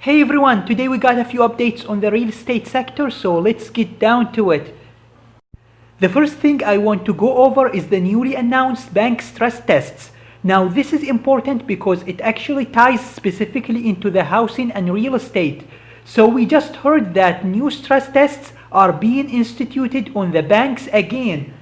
Hey everyone, today we got a few updates on the real estate sector, so let's get down to it. The first thing I want to go over is the newly announced bank stress tests. Now this is important because it actually ties specifically into the housing and real estate. So we just heard that new stress tests are being instituted on the banks again.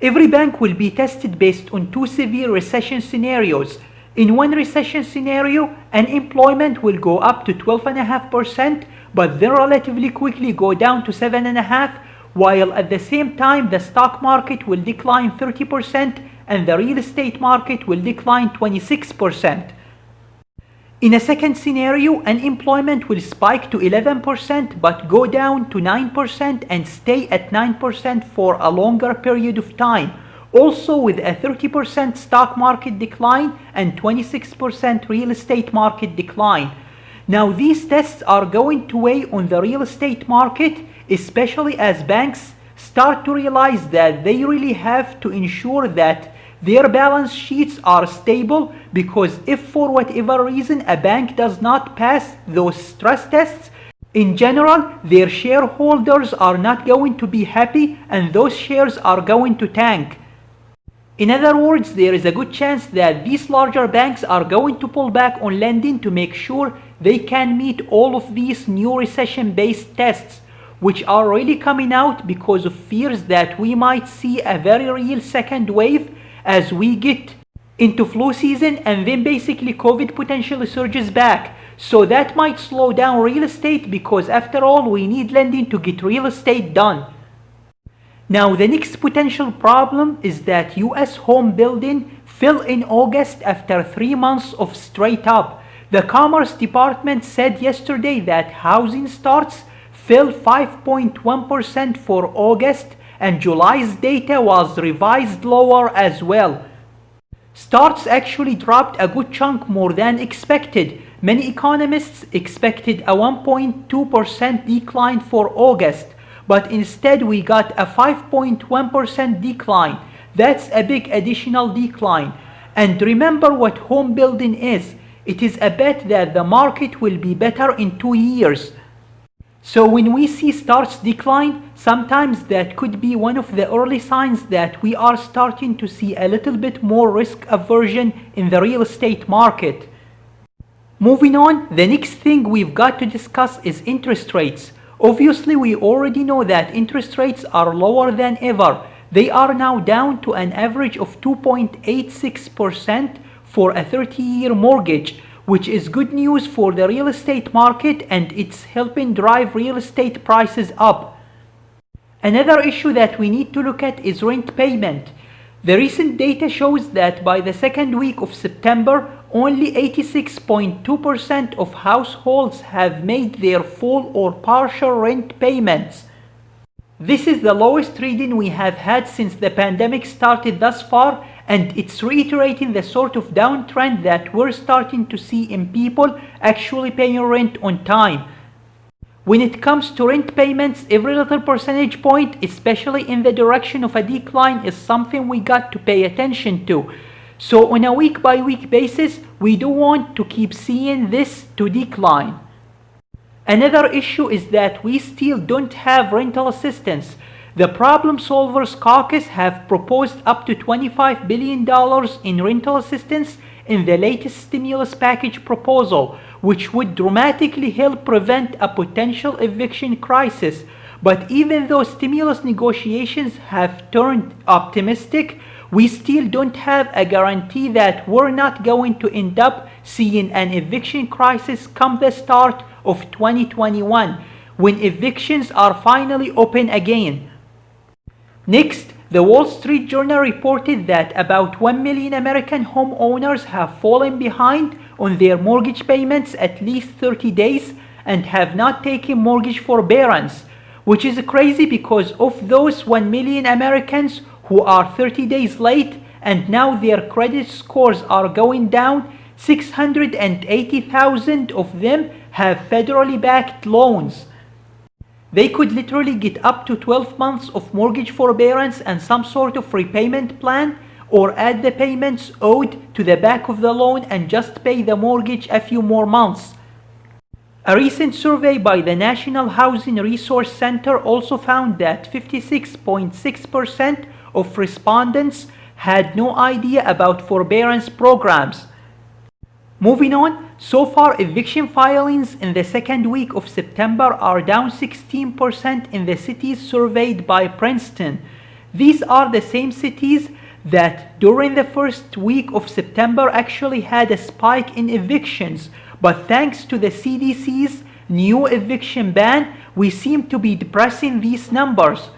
Every bank will be tested based on two severe recession scenarios. In one recession scenario, unemployment will go up to 12.5%, but then relatively quickly go down to 7.5%, while at the same time the stock market will decline 30% and the real estate market will decline 26%. In a second scenario, unemployment will spike to 11% but go down to 9% and stay at 9% for a longer period of time. Also with a 30% stock market decline and 26% real estate market decline. Now these tests are going to weigh on the real estate market, especially as banks start to realize that they really have to ensure that their balance sheets are stable, because if for whatever reason a bank does not pass those stress tests, in general their shareholders are not going to be happy and those shares are going to tank. In other words, there is a good chance that these larger banks are going to pull back on lending to make sure they can meet all of these new recession-based tests, which are really coming out because of fears that we might see a very real second wave as we get into flu season and then basically COVID potentially surges back. So that might slow down real estate, because after all we need lending to get real estate done. Now the next potential problem is that US home building fell in August after 3 months of straight up. The Commerce Department said yesterday that housing starts fell 5.1% for August, and July's data was revised lower as well. Starts actually dropped a good chunk more than expected. Many economists expected a 1.2% decline for August, but instead we got a 5.1% decline. That's a big additional decline. And remember what home building is. It is a bet that the market will be better in 2 years. So when we see starts decline, sometimes that could be one of the early signs that we are starting to see a little bit more risk aversion in the real estate market. Moving on, the next thing we've got to discuss is interest rates. Obviously, we already know that interest rates are lower than ever. They are now down to an average of 2.86% for a 30-year mortgage, which is good news for the real estate market, and it's helping drive real estate prices up. Another issue that we need to look at is rent payment. The recent data shows that by the second week of September, only 86.2% of households have made their full or partial rent payments. This is the lowest reading we have had since the pandemic started thus far, and it's reiterating the sort of downtrend that we're starting to see in people actually paying rent on time. When it comes to rent payments, every little percentage point, especially in the direction of a decline, is something we got to pay attention to. So on a week-by-week basis, we do want to keep seeing this to decline. Another issue is that we still don't have rental assistance. The Problem Solvers Caucus have proposed up to $25 billion in rental assistance in the latest stimulus package proposal, which would dramatically help prevent a potential eviction crisis. But even though stimulus negotiations have turned optimistic, we still don't have a guarantee that we're not going to end up seeing an eviction crisis come the start of 2021, when evictions are finally open again. Next, the Wall Street Journal reported that about 1 million American homeowners have fallen behind on their mortgage payments at least 30 days and have not taken mortgage forbearance, which is crazy because of those 1 million Americans who are 30 days late and now their credit scores are going down, 680,000 of them have federally backed loans. They could literally get up to 12 months of mortgage forbearance and some sort of repayment plan, or add the payments owed to the back of the loan and just pay the mortgage a few more months. A recent survey by the National Housing Resource Center also found that 56.6% of respondents had no idea about forbearance programs. Moving on, so far eviction filings in the second week of September are down 16% in the cities surveyed by Princeton. These are the same cities that during the first week of September actually had a spike in evictions, but thanks to the CDC's new eviction ban, we seem to be depressing these numbers.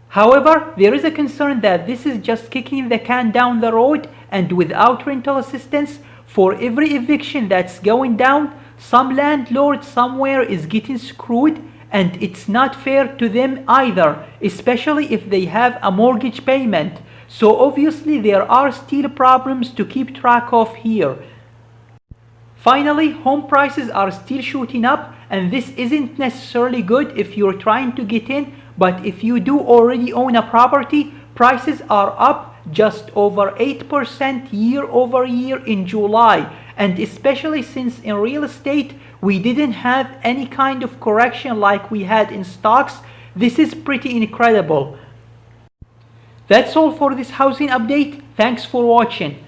However, there is a concern that this is just kicking the can down the road, and without rental assistance, for every eviction that's going down, some landlord somewhere is getting screwed, and it's not fair to them either, especially if they have a mortgage payment. So obviously there are still problems to keep track of here. Finally, home prices are still shooting up, and this isn't necessarily good if you're trying to get in, but if you do already own a property, prices are up just over 8% year over year in July, and especially since in real estate we didn't have any kind of correction like we had in stocks, this is pretty incredible. That's all for this housing update. Thanks for watching.